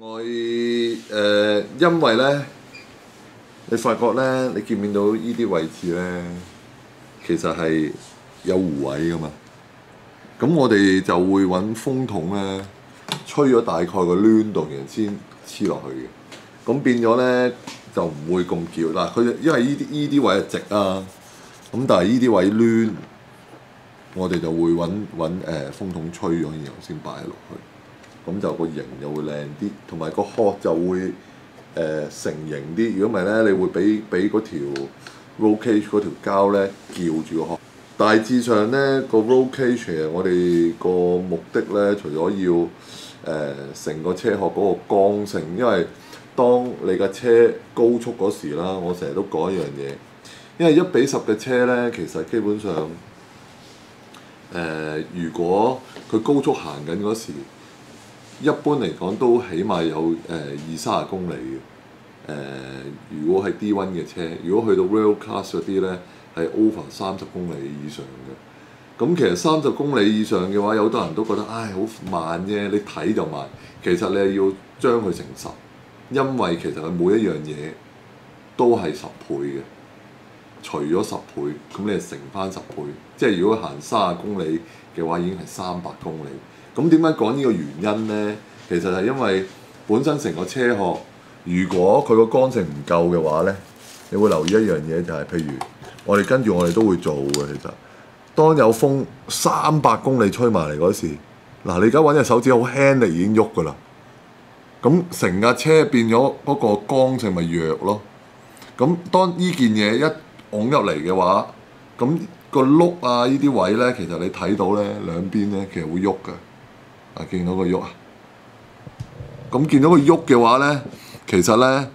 因為咧，你發覺咧，你見唔見到依啲位置咧，其實係有弧位噶嘛。咁我哋就會揾風筒咧，吹咗大概個攣度，然後先黐落去嘅。咁變咗咧就唔會咁翹。嗱，佢因為依啲位係直啊，咁但係依啲位攣，我哋就會揾風筒吹咗，然後先擺落去。咁就個形就會靚啲，同埋個殼就會成形啲。如果唔係咧，你會俾嗰條 roll cage 嗰條膠咧翹住個殼。大致上咧，個 roll cage 其實我哋個目的咧，除咗要成個車殼嗰個剛性，因為當你架車高速嗰時啦，我成日都講一樣嘢，因為1:10嘅車咧，其實基本上如果佢高速行緊嗰時，一般嚟講都起碼有20-30公里嘅。如果係 D1 嘅車，如果去到 Rail Class 嗰啲咧，係 over 30公里以上嘅。咁其實30公里以上嘅話，有好多人都覺得唉好慢啫，你睇就慢。其實你係要將佢乘10，因為其實佢每一樣嘢都係10倍嘅。除咗10倍，咁你係乘翻10倍。即係如果行30公里嘅話，已經係300公里。咁點解講呢個原因呢？其實係因為本身成個車殼，如果佢個剛性唔夠嘅話呢，你會留意一樣嘢就係，譬如我哋都會做嘅。其實當有風300公里吹埋嚟嗰時，嗱，你而家揾隻手指好輕，你已經喐㗎啦。咁成架車變咗嗰個剛性咪弱咯。咁當呢件嘢一拱入嚟嘅話，咁個轆啊呢啲位呢，其實你睇到呢兩邊呢，其實會喐㗎。見到個喐啊！咁見到個喐嘅話咧，其實咧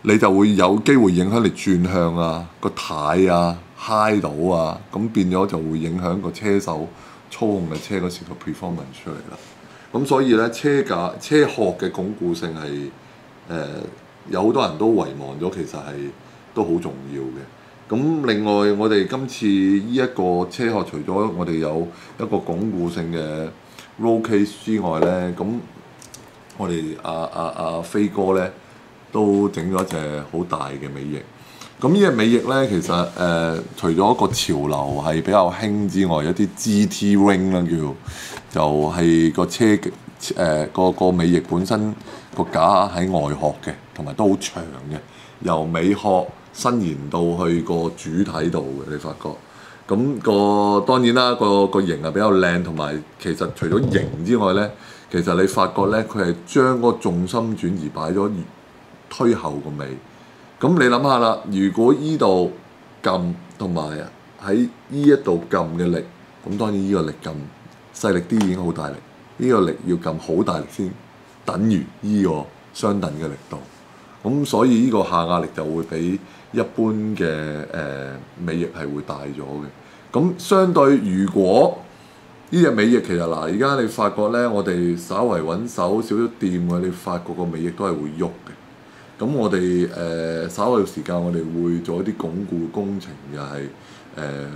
你就會有機會影響你轉向啊、個軚啊、揩到啊，咁變咗就會影響個車手操控嘅車嗰時個 performance 出嚟啦。咁所以咧車殼嘅鞏固性係有好多人都遺忘咗，其實係都好重要嘅。咁另外我哋今次呢一個車殼，除咗我哋有一個鞏固性嘅roll cage 之外咧，咁我哋阿飛哥咧都整咗隻好大嘅尾翼。咁呢隻尾翼咧，其實除咗個潮流係比較興之外，一啲 GT ring 啦叫，就係個車個尾翼本身個架喺外殼嘅，同埋都好長嘅，由尾殼伸延到去個主體度嘅，你發覺。咁當然啦，個型係比較靚，同埋其實除咗型之外咧，其實你發覺咧，佢係將嗰個重心轉移擺咗推後個尾。咁你諗下啦，如果依度撳同埋喺依一度撳嘅力，咁當然依個力撳細力啲已經好大力，呢個力要撳好大力先等於依個相等嘅力度。咁所以呢個下壓力就會比一般嘅尾翼係會大咗嘅。咁相對如果呢隻尾翼其實嗱，而家你發覺咧，我哋稍為揾手少少掂嘅，你發覺個尾翼都係會喐嘅。咁我哋稍後時間我哋會做一啲鞏固工程，又係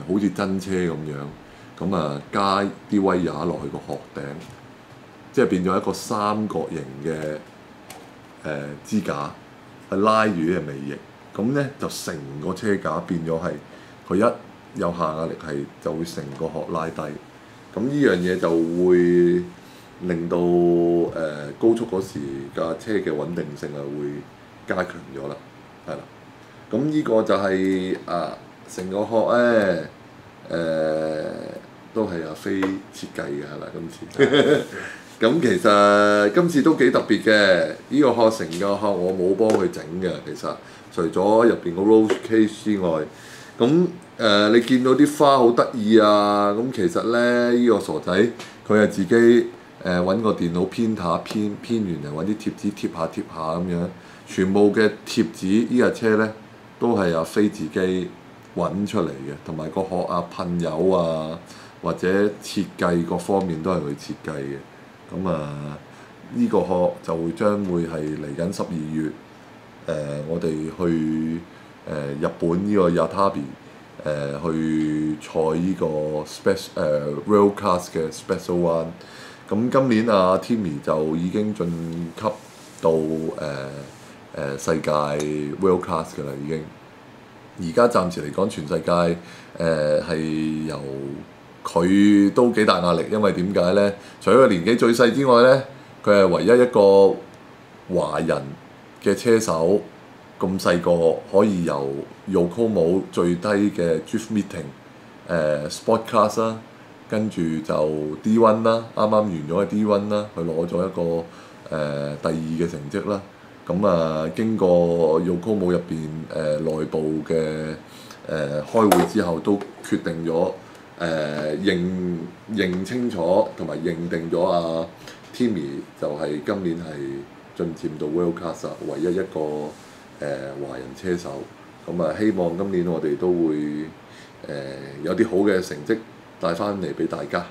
好似真車咁樣，咁啊加啲威亞落去個殼頂，即係變咗一個三角形嘅支架，係拉住呢隻尾翼。咁咧就成個車架變咗係佢一有下壓力係就會成個殼拉低。咁呢樣嘢就會令到高速嗰時架車嘅穩定性係會加強咗啦，係啦。咁呢個就係成個殼咧都係阿飛設計嘅係啦，今次。咁其實今次都幾特別嘅，呢個殼成個殼我冇幫佢整嘅，其實除咗入邊個 roll cage 之外，咁你見到啲花好得意啊！咁其實咧，呢個傻仔佢係自己揾個電腦編下編完嚟揾啲貼紙貼下咁樣，全部嘅貼紙呢架車咧都係阿飛自己揾出嚟嘅，同埋個殼啊噴油啊或者設計各方面都係佢設計嘅。咁呢個殼就將會係嚟緊12月我哋去日本呢個 Yatabe 去賽呢個Rail Class 嘅 Special One。咁今年阿 Timmy 就已經晉級到世界 World Class 㗎啦，已經。而家暫時嚟講，全世界係由佢都幾大壓力，因為點解呢？除咗佢年紀最細之外呢，佢係唯一一個華人嘅車手咁細個可以由 Yokomo 最低嘅 Drift Meeting Sport Class 啦，跟住就 D1 啦，啱啱完咗嘅 D1 啦，佢攞咗一個第二嘅成績啦。咁經過 Yokomo 入邊內部嘅開會之後，都決定咗認清楚同埋認定咗阿 Timmy 就係今年係進佔到 World Class 唯一一個華人車手。咁希望今年我哋都會有啲好嘅成績帶翻嚟俾大家。